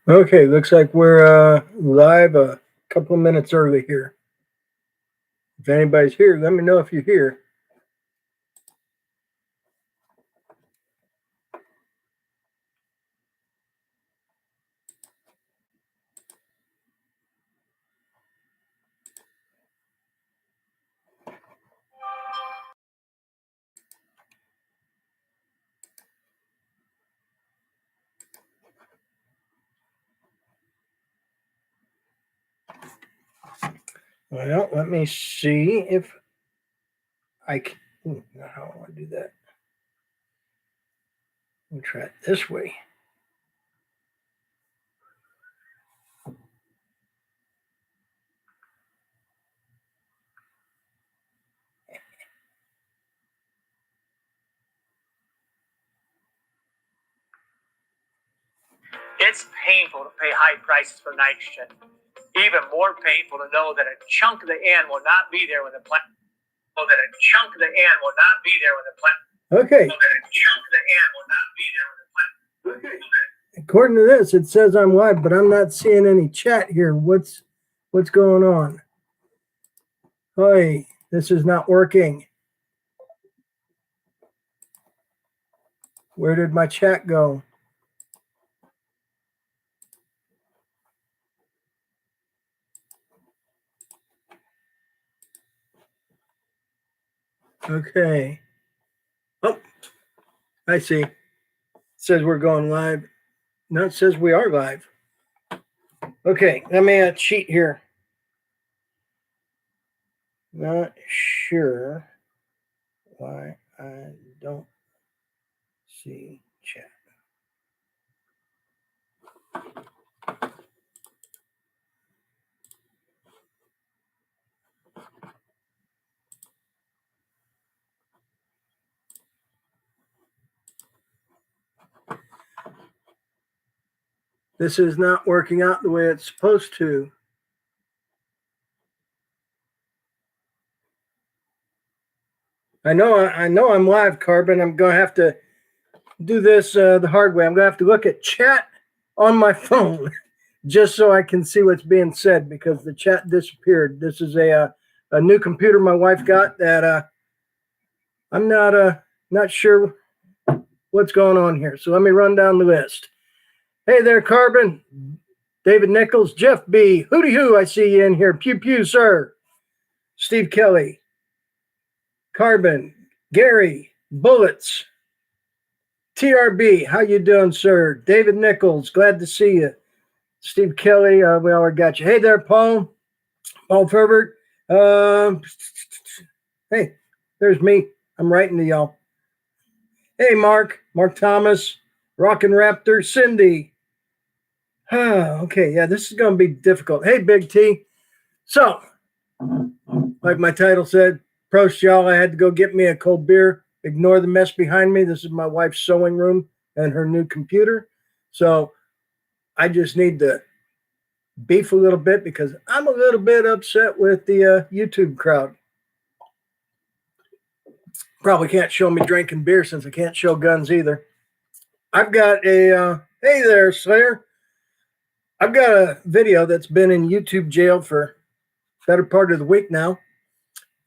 Okay, looks like we're live a couple of minutes early here. If anybody's here, let me know if you're here. Well, let me see if I can. How do I do that? We'll try it this way. It's painful to pay high prices for nitrogen. Even more painful to know that a chunk of the N will not be there when the plant. Oh, that a chunk of the N will not be there when the plant. Okay. Oh, that a chunk of the N will not be there when the plant. Okay. According to this, it says I'm live, but I'm not seeing any chat here. What's going on? Hey, this is not working. Where did my chat go? Okay. Oh, I see. It says we're going live. No, it says we are live. Okay, let me cheat here. Not sure why I don't see chat. This is not working out the way it's supposed to. I know I'm live, Carbon. I'm going to have to do this the hard way. I'm going to have to look at chat on my phone just so I can see what's being said because the chat disappeared. This is a new computer my wife got that I'm not sure what's going on here. So let me run down the list. Hey there, Carbon. David Nichols, Jeff B. Hooty hoo, I see you in here. Pew pew, sir. Steve Kelly, Carbon, Gary, Bullets, TRB, how you doing, sir? David Nichols, glad to see you. Steve Kelly, we already got you. Hey there, Paul. Paul Ferbert. Hey, there's me. I'm writing to y'all. Hey, Mark Thomas, Rockin' Raptor, Cindy. Okay, yeah, this is going to be difficult. Hey, Big T. So, like my title said, Prost, y'all, I had to go get me a cold beer. Ignore the mess behind me. This is my wife's sewing room and her new computer. So, I just need to beef a little bit because I'm a little bit upset with the YouTube crowd. Probably can't show me drinking beer since I can't show guns either. I've got a, hey there, Slayer. I've got a video that's been in YouTube jail for better part of the week now.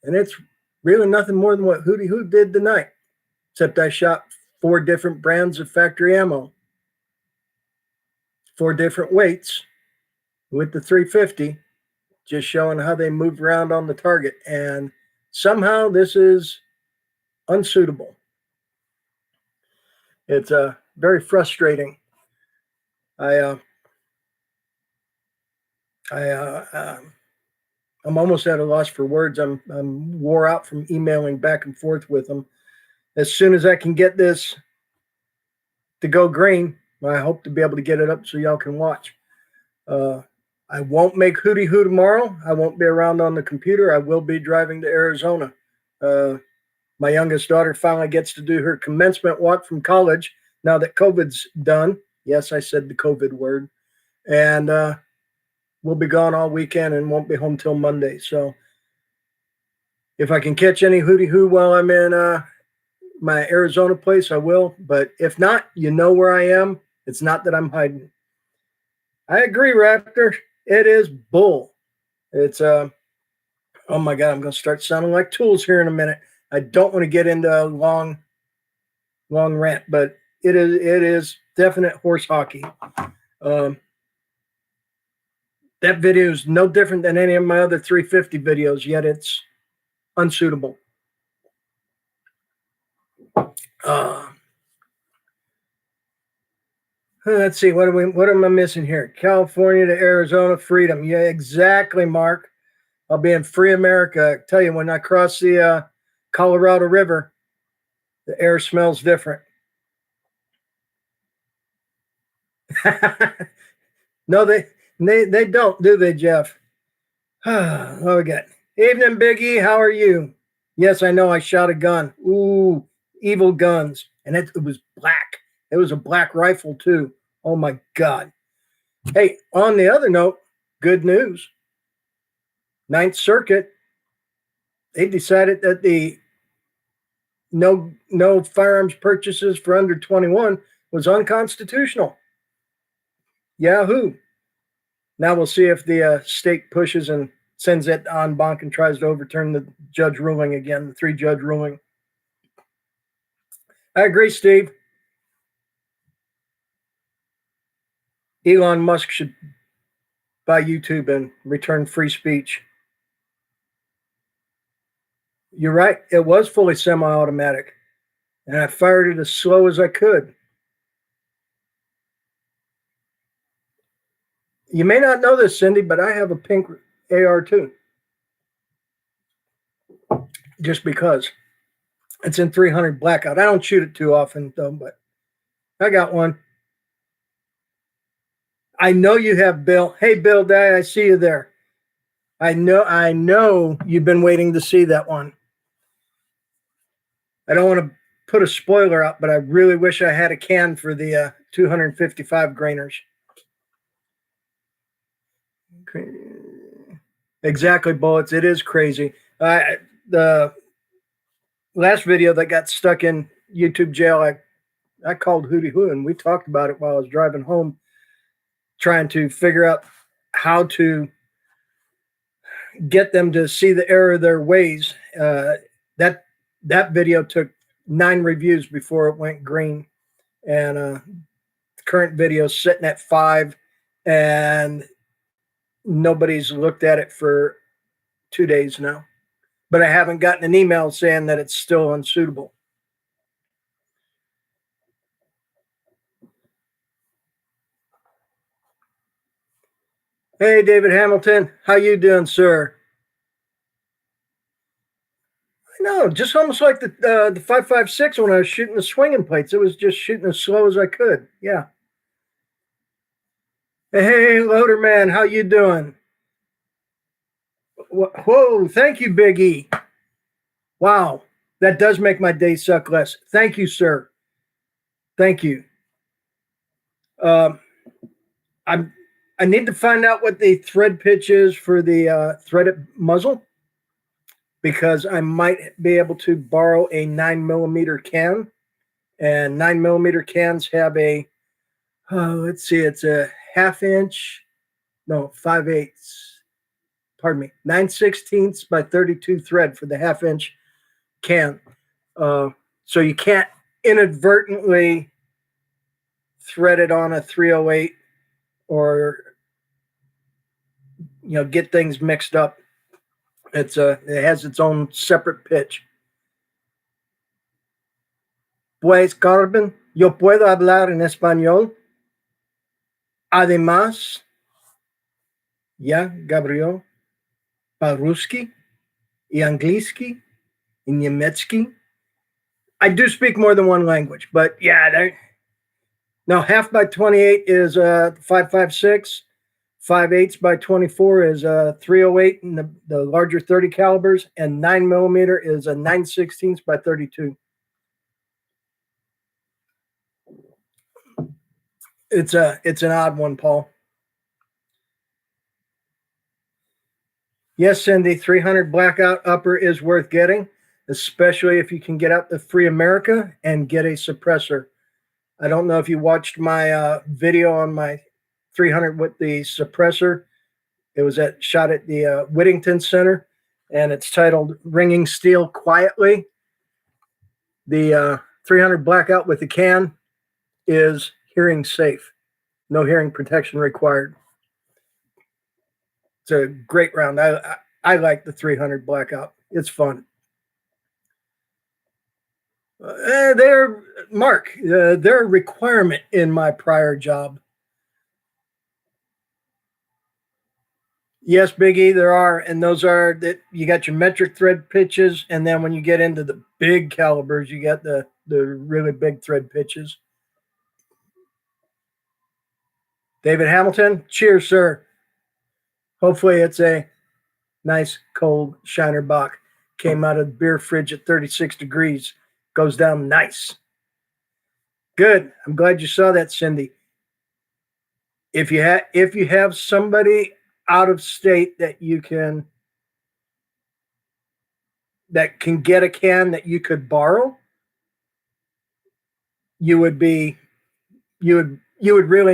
And it's really nothing more than what Hooty Hoo did tonight. Except I shot 4 different brands of factory ammo. 4 different weights with the 350. Just showing how they moved around on the target. And somehow this is unsuitable. It's very frustrating. I'm almost at a loss for words. I'm wore out from emailing back and forth with them. As soon as I can get this to go green, I hope to be able to get it up so y'all can watch. I won't make Hooty Hoo tomorrow. I won't be around on the computer. I will be driving to Arizona. My youngest daughter finally gets to do her commencement walk from college now that COVID's done. Yes, I said the COVID word. And we'll be gone all weekend and won't be home till Monday. So if I can catch any Hooty Hoo while I'm in my Arizona place, I will. But if not, you know where I am. It's not that I'm hiding. I agree, Raptor. It is bull. It's oh my God, I'm going to start sounding like Tools here in a minute. I don't want to get into a long rant, but it is definite horse hockey. That video is no different than any of my other 350 videos, yet it's unsuitable. Let's see, what am I missing here? California to Arizona, freedom. Yeah, exactly, Mark. I'll be in free America. I tell you, when I cross the Colorado River, the air smells different. No, they don't, do they, Jeff? Oh, we got evening, Biggie. How are you? Yes, I know. I shot a gun. Ooh, evil guns, and it was black. It was a black rifle too. Oh my God. Hey, on the other note, good news. Ninth Circuit, they decided that the no firearms purchases for under 21 was unconstitutional. Yahoo. Now we'll see if the state pushes and sends it en banc and tries to overturn the judge ruling again, the 3-judge ruling. I agree, Steve. Elon Musk should buy YouTube and return free speech. You're right. It was fully semi-automatic, and I fired it as slow as I could. You may not know this, Cindy, but I have a pink AR too. Just because. It's in 300 blackout. I don't shoot it too often, though, but I got one. I know you have, Bill. Hey, Bill Dye, I see you there. I know you've been waiting to see that one. I don't want to put a spoiler out, but I really wish I had a can for the 255 grainers. Exactly, bullets. It is crazy. The last video that got stuck in YouTube jail, I called Hootie Hoo, and we talked about it while I was driving home, trying to figure out how to get them to see the error of their ways. That video took 9 reviews before it went green, and the current video is sitting at 5, and nobody's looked at it for 2 days now. But I haven't gotten an email saying that it's still unsuitable. Hey, David Hamilton, how you doing, sir? I know, just almost like the 5.56 when I was shooting the swinging plates. It was just shooting as slow as I could. Yeah. Hey, Loader Man, how you doing? Whoa, thank you, Big E. Wow, that does make my day suck less. Thank you, sir. Thank you. I need to find out what the thread pitch is for the threaded muzzle, because I might be able to borrow a 9mm can, and 9mm cans have a, let's see, it's a 5/8. Pardon me, 9/16 by 32 thread for the 1/2 can. So you can't inadvertently thread it on a 308 or get things mixed up. It has its own separate pitch. Pues, Carmen, yo puedo hablar en español. Además, Gabriel, по-русски и английски и немецки. I do speak more than one language, but yeah, no, 1/2 by 28 is 5.56. 5/8 by 24 is 308 in the larger 30 calibers, and 9mm is a 9/16 by 32. It's an odd one, Paul. Yes, Cindy, 300 blackout upper is worth getting, especially if you can get out to Free America and get a suppressor. I don't know if you watched my video on my 300 with the suppressor. It was shot at the Whittington Center, and it's titled "Ringing Steel Quietly." The 300 blackout with the can is hearing safe. No hearing protection required. It's a great round. I like the 300 blackout. It's fun. They're a requirement in my prior job. Yes, Biggie, there are, and those are that you got your metric thread pitches, and then when you get into the big calibers, you got the really big thread pitches. David Hamilton, cheers, sir. Hopefully, it's a nice cold Shiner Bock. Came out of the beer fridge at 36 degrees. Goes down nice. Good. I'm glad you saw that, Cindy. If you have somebody out of state that can get a can that you could borrow, you would really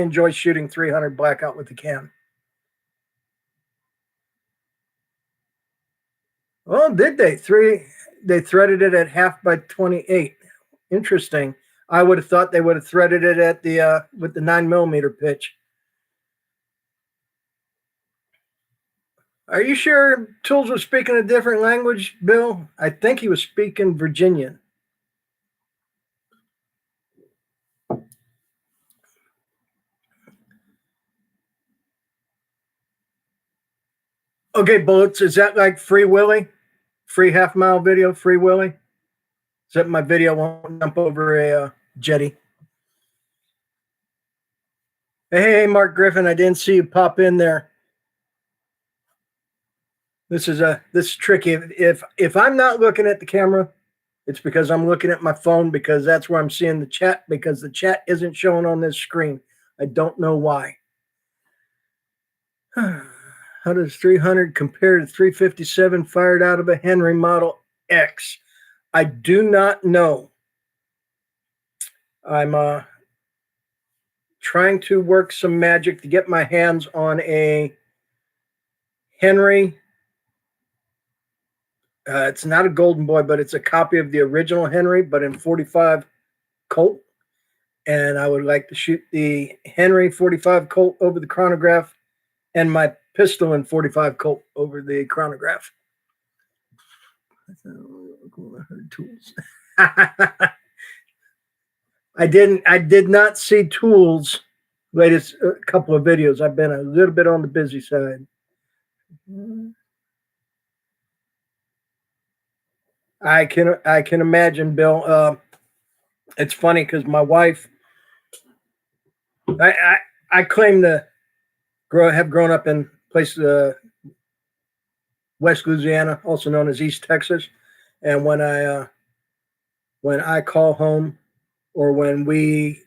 enjoy shooting 300 blackout with the can. Oh, did they? They threaded it at 1/2 by 28. Interesting. I would have thought they would have threaded it at the with the 9mm pitch. Are you sure Tools was speaking a different language, Bill? I think he was speaking Virginian. Okay, Bullets, is that like Free Willy? Free half mile video, Free Willy? Except my video won't jump over a jetty. Hey, Mark Griffin, I didn't see you pop in there. This is tricky. If I'm not looking at the camera, it's because I'm looking at my phone, because that's where I'm seeing the chat, because the chat isn't showing on this screen. I don't know why. How does 300 compare to 357 fired out of a Henry Model X? I do not know. I'm trying to work some magic to get my hands on a Henry. It's not a Golden Boy, but it's a copy of the original Henry, but in 45 Colt. And I would like to shoot the Henry 45 Colt over the chronograph, and my pistol in 45 Colt over the chronograph. I heard Tools. I did not see Tools' latest couple of videos. I've been a little bit on the busy side. I can imagine, Bill. It's funny because my wife, I claim to have grown up in place West Louisiana, also known as East Texas, and when I call home, or when we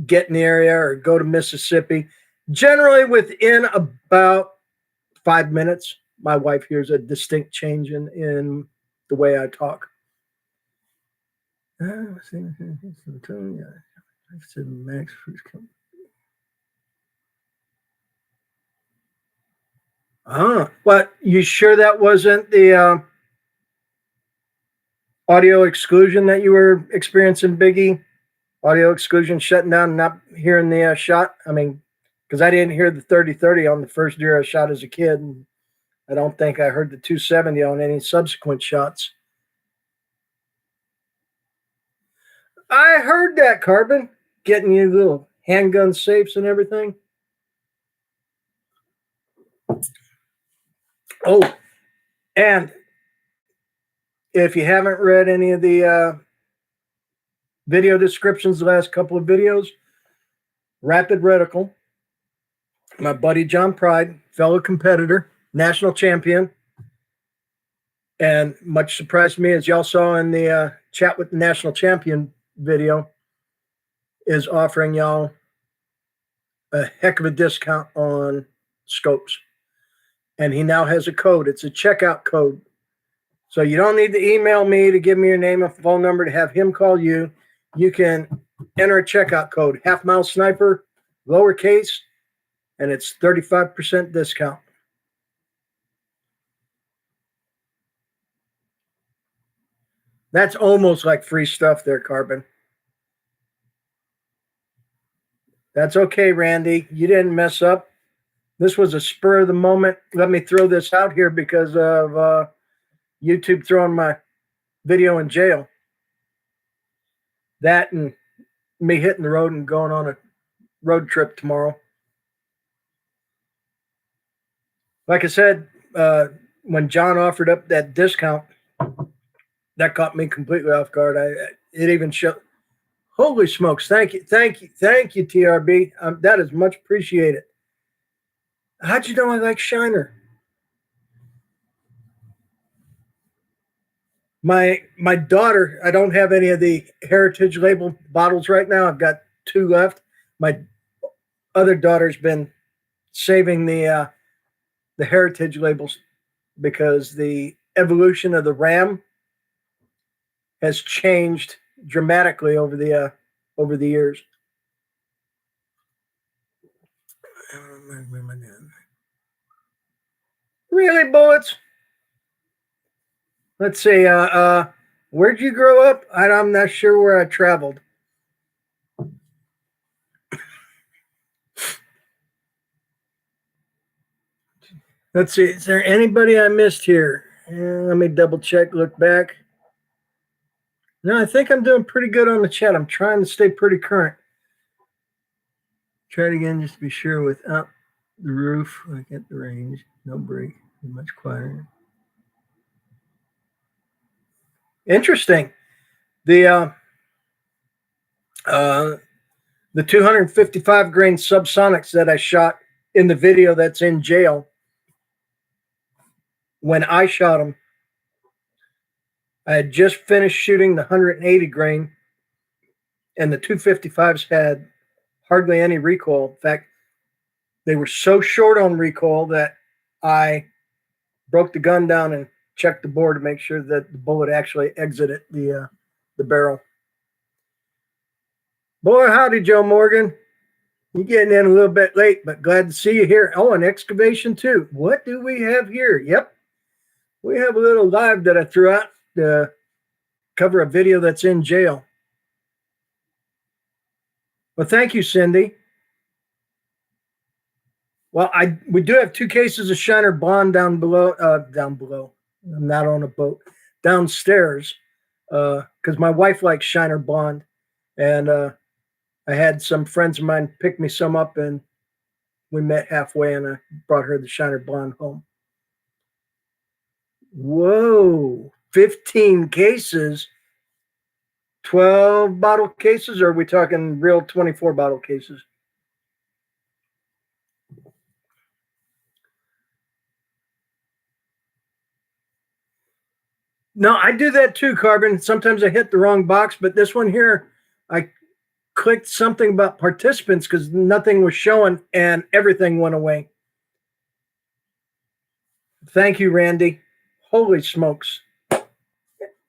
get in the area or go to Mississippi, generally within about 5 minutes, my wife hears a distinct change in the way I talk. But you sure that wasn't the audio exclusion that you were experiencing, Biggie? Audio exclusion, shutting down, not hearing the shot? I mean, because I didn't hear the 30-30 on the first deer I shot as a kid, and I don't think I heard the 270 on any subsequent shots. I heard that, Carbon, getting you little handgun safes and everything. Oh, and if you haven't read any of the video descriptions, the last couple of videos, Rapid Reticle, my buddy John Pride, fellow competitor, national champion, and much surprised me, as y'all saw in the chat with the national champion video, is offering y'all a heck of a discount on scopes. And he now has a code. It's a checkout code. So you don't need to email me to give me your name and phone number to have him call you. You can enter a checkout code, Halfmilesniper, lowercase, and it's 35% discount. That's almost like free stuff there, Carbon. That's okay, Randy. You didn't mess up. This was a spur of the moment. Let me throw this out here because of YouTube throwing my video in jail. That and me hitting the road and going on a road trip tomorrow. Like I said, when John offered up that discount, that caught me completely off guard. It even showed. Holy smokes! Thank you, TRB. That is much appreciated. How'd you know I like Shiner? My daughter. I don't have any of the Heritage label bottles right now. I've got 2 left. My other daughter's been saving the Heritage labels because the evolution of the RAM has changed dramatically over the years. Really, Bullets? Let's see. Where'd you grow up? I'm not sure where I traveled. Let's see. Is there anybody I missed here? Let me double check, look back. No, I think I'm doing pretty good on the chat. I'm trying to stay pretty current. Try it again just to be sure without the roof. I get the range. No break. Much quieter. Interesting. The 255 grain subsonics that I shot in the video that's in jail, when I shot them, I had just finished shooting the 180 grain, and the 255s had hardly any recoil. In fact, they were so short on recoil that I broke the gun down and checked the bore to make sure that the bullet actually exited the barrel. Boy, howdy, Joe Morgan. You're getting in a little bit late, but glad to see you here. Oh, an excavation too. What do we have here? Yep. We have a little live that I threw out to cover a video that's in jail. Well, thank you, Cindy. Well, we do have 2 cases of Shiner Blonde down below. I'm not on a boat. Downstairs, because my wife likes Shiner Blonde, and I had some friends of mine pick me some up, and we met halfway, and I brought her the Shiner Blonde home. Whoa, 15 cases, 12 bottle cases, or are we talking real 24 bottle cases? No, I do that too, Carbon. Sometimes I hit the wrong box, but this one here, I clicked something about participants because nothing was showing and everything went away. Thank you, Randy. Holy smokes.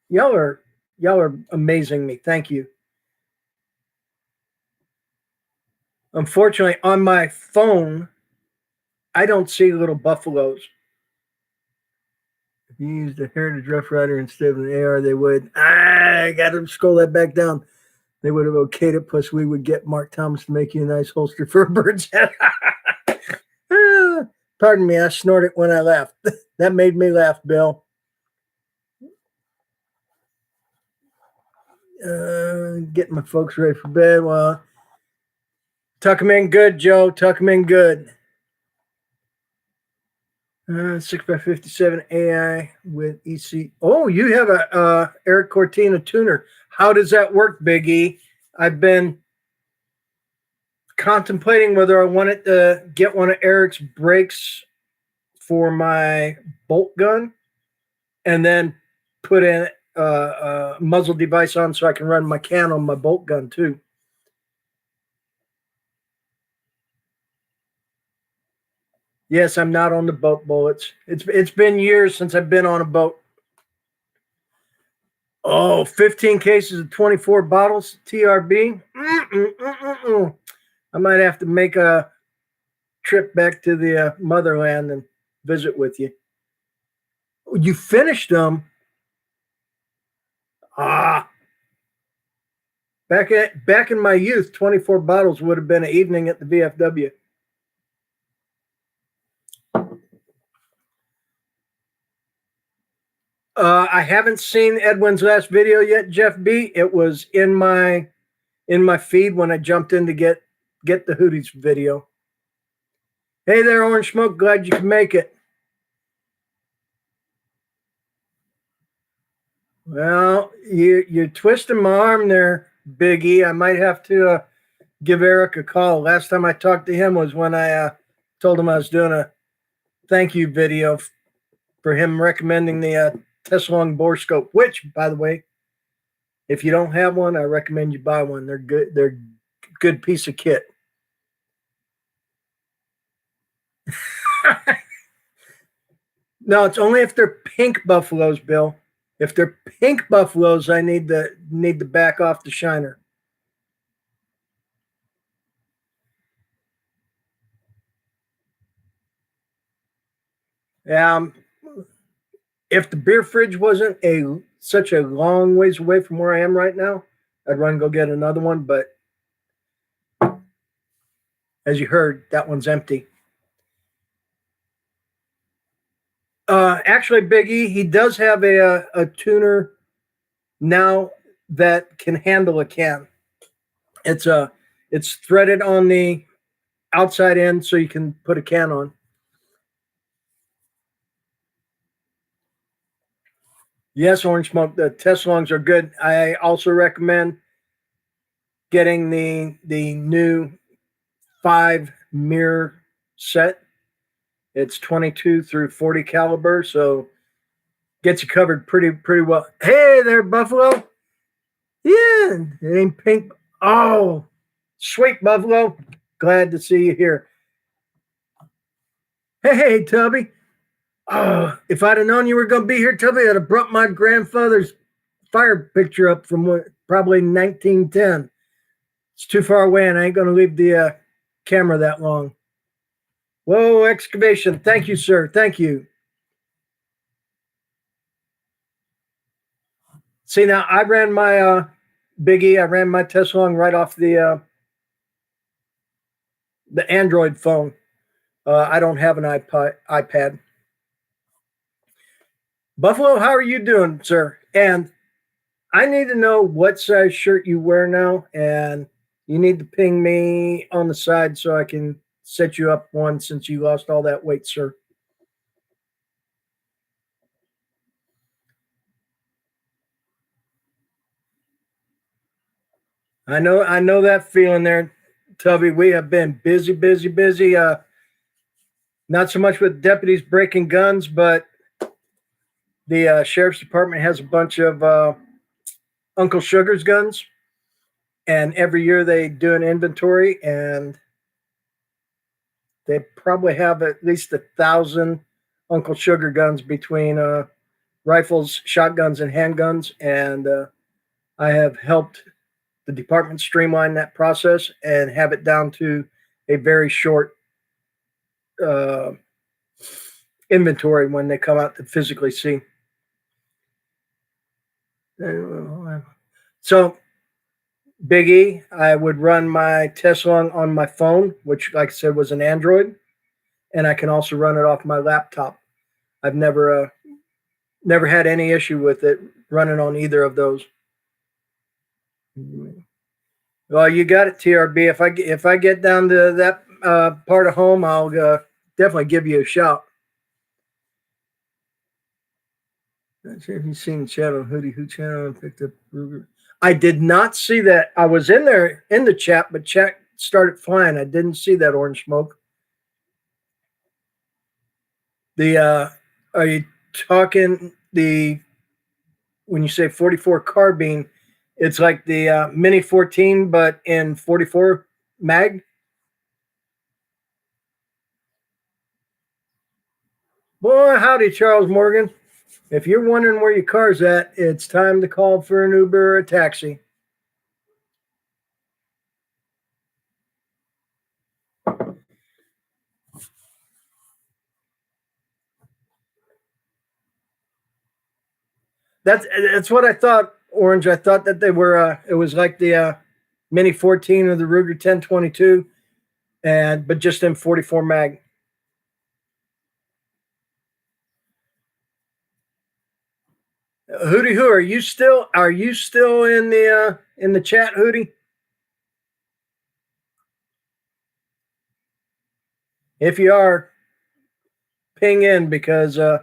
Y'all are amazing me. Thank you. Unfortunately, on my phone, I don't see little buffaloes. If you used a Heritage Rough Rider instead of an AR, they would. I got to scroll that back down. They would have okayed it. Plus, we would get Mark Thomas to make you a nice holster for a bird's head. Pardon me, I snorted when I laughed. That made me laugh, Bill. Getting my folks ready for bed. Well, tuck them in good, Joe. Tuck them in good. 6x57 AI with EC. Oh, you have a Eric Cortina tuner. How does that work, Big E? I've been contemplating whether I wanted to get one of Eric's brakes for my bolt gun and then put in a muzzle device on so I can run my can on my bolt gun too. Yes, I'm not on the boat, Bullets. It's been years since I've been on a boat. Oh, 15 cases of 24 bottles, TRB. I might have to make a trip back to the motherland and visit with you. You finished them. Ah, back in my youth, 24 bottles would have been an evening at the VFW. I haven't seen Edwin's last video yet, Jeff B. It was in my feed when I jumped in to get the Hooties video. Hey there, Orange Smoke. Glad you can make it. Well, you're twisting my arm there, Big E. I might have to give Eric a call. Last time I talked to him was when I told him I was doing a thank you video for him recommending the Teslong bore scope, which, by the way, if you don't have one, I recommend you buy one. They're good. They're a good piece of kit. No, it's only if they're pink buffaloes, Bill. If they're pink buffaloes, I need to back off the shiner. If the beer fridge wasn't such a long ways away from where I am right now, I'd run and go get another one. But as you heard, that one's empty. Actually, Big E, he does have a tuner now that can handle a can. It's threaded on the outside end, so you can put a can on. Yes, Orange Smoke. The Teslongs are good. I also recommend getting the new 5 mirror set. It's 22 through 40 caliber, so gets you covered pretty well. Hey there, Buffalo. Yeah, it ain't pink. Oh, sweet Buffalo. Glad to see you here. Hey, Tubby. Oh, if I'd have known you were going to be here, Tubby, I'd have brought my grandfather's fire picture up from probably 1910. It's too far away, and I ain't going to leave the camera that long. Whoa, excavation. Thank you, sir. Thank you. See, now I ran my Big E. I ran my Teslong right off the Android phone. I don't have an iPad. Buffalo, how are you doing, sir? And I need to know what size shirt you wear now, and you need to ping me on the side so I can set you up one since you lost all that weight, sir. I know that feeling there, Tubby. We have been busy. Not so much with deputies breaking guns, but the sheriff's department has a bunch of Uncle Sugar's guns, and every year they do an inventory, and they probably have at least 1,000 Uncle Sugar guns between rifles, shotguns, and handguns. And I have helped the department streamline that process and have it down to a very short inventory when they come out to physically see. So, Big E, I would run my Teslong on my phone, which, like I said, was an Android, and I can also run it off my laptop. I've never had any issue with it running on either of those. Well, you got it, TRB. If I get down to that part of home, I'll definitely give you a shout. Not sure if you've seen the channel, Hootie Who channel, and picked up Ruger. I did not see that. I was in there in the chat, but chat started flying. I didn't see that, Orange Smoke. Are you talking when you say 44 carbine, it's like the Mini 14, but in 44 mag? Boy, howdy, Charles Morgan. If you're wondering where your car's at, it's time to call for an Uber or a taxi. That's what I thought, Orange. I thought that they were. It was like the Mini 14 or the Ruger 1022, but just in 44 mag. Hootie, who are you still? Are you still in the chat, Hootie? If you are, ping in because I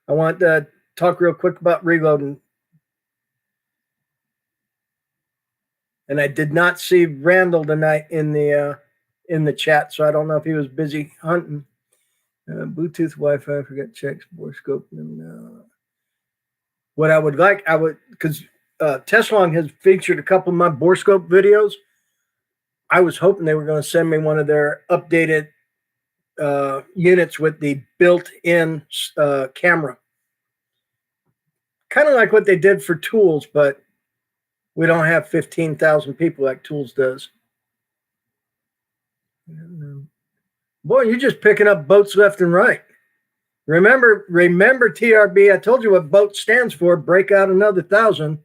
want to talk real quick about reloading. And I did not see Randall tonight in the chat, so I don't know if he was busy hunting. Bluetooth, Wi-Fi, I forgot checks, bore scope. What I would like, because Teslong has featured a couple of my bore scope videos. I was hoping they were going to send me one of their updated units with the built-in camera. Kind of like what they did for Tools, but we don't have 15,000 people like Tools does. Boy, you're just picking up boats left and right. Remember, TRB, I told you what BOAT stands for, break out another 1,000.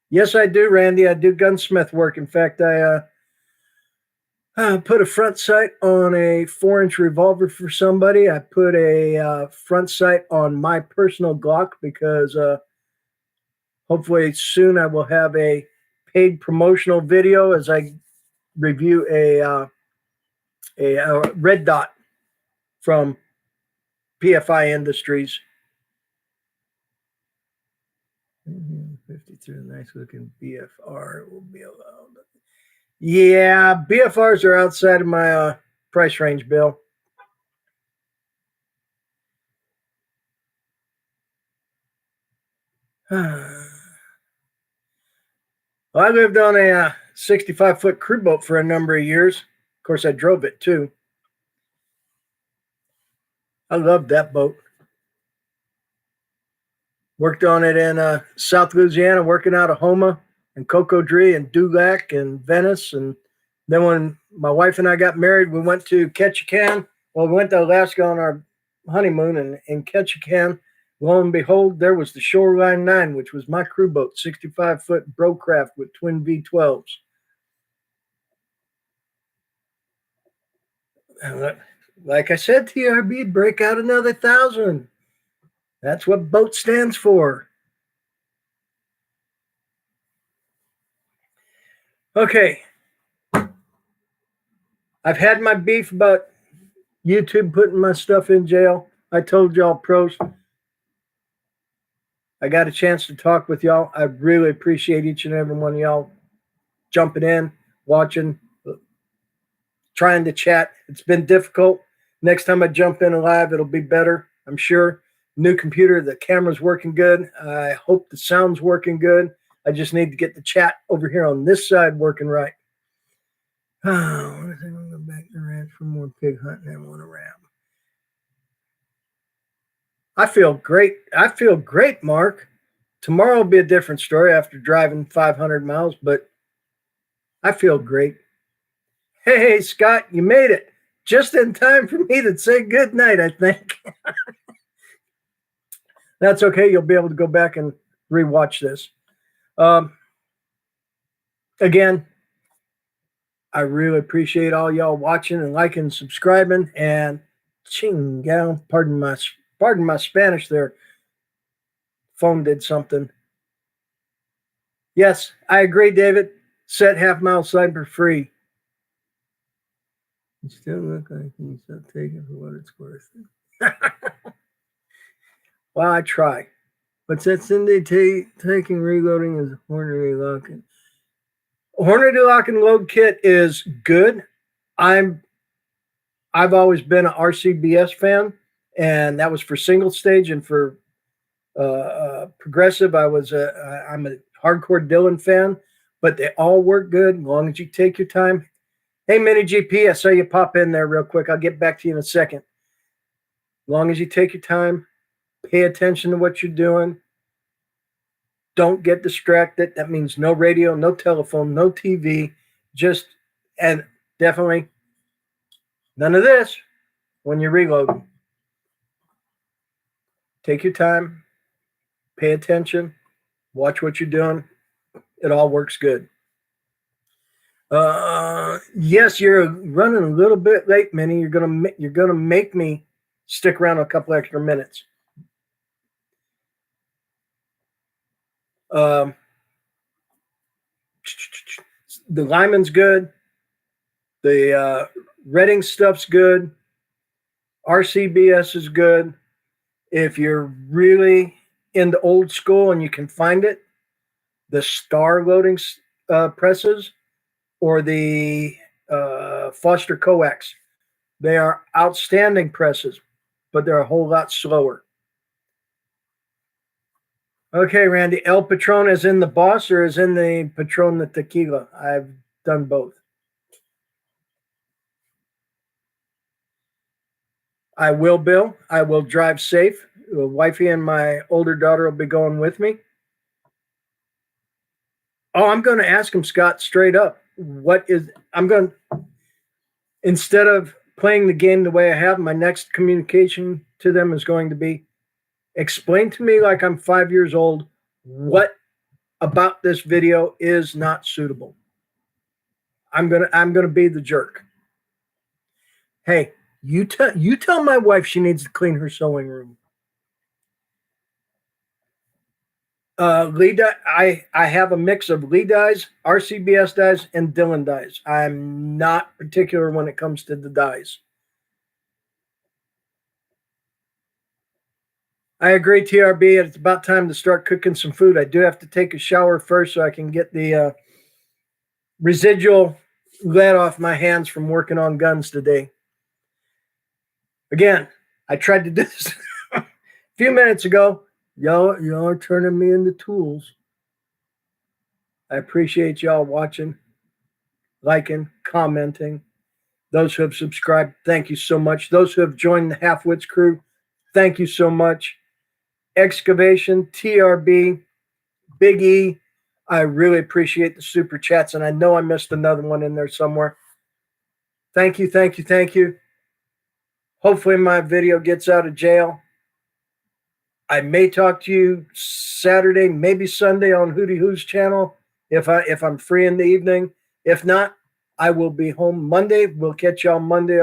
Yes, I do, Randy. I do gunsmith work. In fact, I put a front sight on a 4-inch revolver for somebody. I put a front sight on my personal Glock because hopefully soon I will have a paid promotional video as I review a red dot from PFI Industries. 53, nice looking BFR will be allowed. Yeah, BFRs are outside of my price range, Bill. Well, I lived on a 65-foot crew boat for a number of years. Of course, I drove it too. I loved that boat. Worked on it in South Louisiana, working out of Houma and Cocodrie and Dulac and Venice. And then when my wife and I got married, we went to Ketchikan. Well, we went to Alaska on our honeymoon, and in Ketchikan, lo and behold, there was the Shoreline 9, which was my crew boat, 65-foot Brocraft with twin V12s. And like I said, TRB, break out another 1,000. That's what BOAT stands for. Okay. I've had my beef about YouTube putting my stuff in jail. I told y'all, Prost. I got a chance to talk with y'all. I really appreciate each and every one of y'all jumping in, watching, trying to chat. It's been difficult. Next time I jump in live, it'll be better, I'm sure. New computer, the camera's working good. I hope the sound's working good. I just need to get the chat over here on this side working right. Oh, I think I'm going to go back to the ranch for more pig hunting and want to ram. I feel great, Mark. Tomorrow will be a different story after driving 500 miles, but I feel great. Hey, Scott, you made it just in time for me to say good night, I think. That's okay. You'll be able to go back and rewatch this. Again, I really appreciate all y'all watching and liking and subscribing. And ching gal, pardon my Spanish there. Phone did something. Yes, I agree, David. Set Halfmilesniper free. You still look like you stop taking for what it's worth. Well, I try. What's that Cindy taking reloading is Hornady locking. Hornady lock and load kit is good. I've always been an RCBS fan, and that was for single stage, and for progressive, I'm a hardcore Dylan fan, but they all work good as long as you take your time. Hey, Mini GP, I saw you pop in there real quick. I'll get back to you in a second. As long as you take your time, pay attention to what you're doing. Don't get distracted. That means no radio, no telephone, no TV. And definitely none of this when you're reloading. Take your time. Pay attention. Watch what you're doing. It all works good. Yes, you're running a little bit late, Minnie. You're gonna make me stick around a couple extra minutes. The Lyman's good. The Reading stuff's good. RCBS is good. If you're really into old school and you can find it, the Star loading presses or the Foster Coax, they are outstanding presses, but they're a whole lot slower. Okay, Randy, El Patron is in the Boss or is in the Patron the Tequila? I've done both. I will, Bill. I will drive safe. Wifey and my older daughter will be going with me. Oh, I'm going to ask him, Scott, straight up. Instead of playing the game the way I have, my next communication to them is going to be, explain to me like I'm 5 years old what about this video is not suitable. I'm gonna be the jerk. Hey, you tell my wife she needs to clean her sewing room. Lee dye, I have a mix of Lee dyes, RCBS dyes, and Dillon dyes. I'm not particular when it comes to the dyes. I agree, TRB. It's about time to start cooking some food. I do have to take a shower first so I can get the residual lead off my hands from working on guns today. Again, I tried to do this a few minutes ago. Y'all are turning me into tools. I appreciate y'all watching, liking, commenting. Those who have subscribed, thank you so much. Those who have joined the Halfwits crew, thank you so much. Excavation, TRB, Big E, I really appreciate the super chats, and I know I missed another one in there somewhere. Thank you, thank you, thank you. Hopefully my video gets out of jail. I may talk to you Saturday, maybe Sunday on Hootie Who's channel if I'm free in the evening. If not, I will be home Monday. We'll catch y'all Monday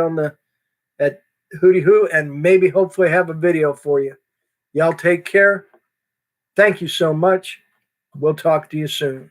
at Hootie Who and maybe hopefully have a video for you. Y'all take care. Thank you so much. We'll talk to you soon.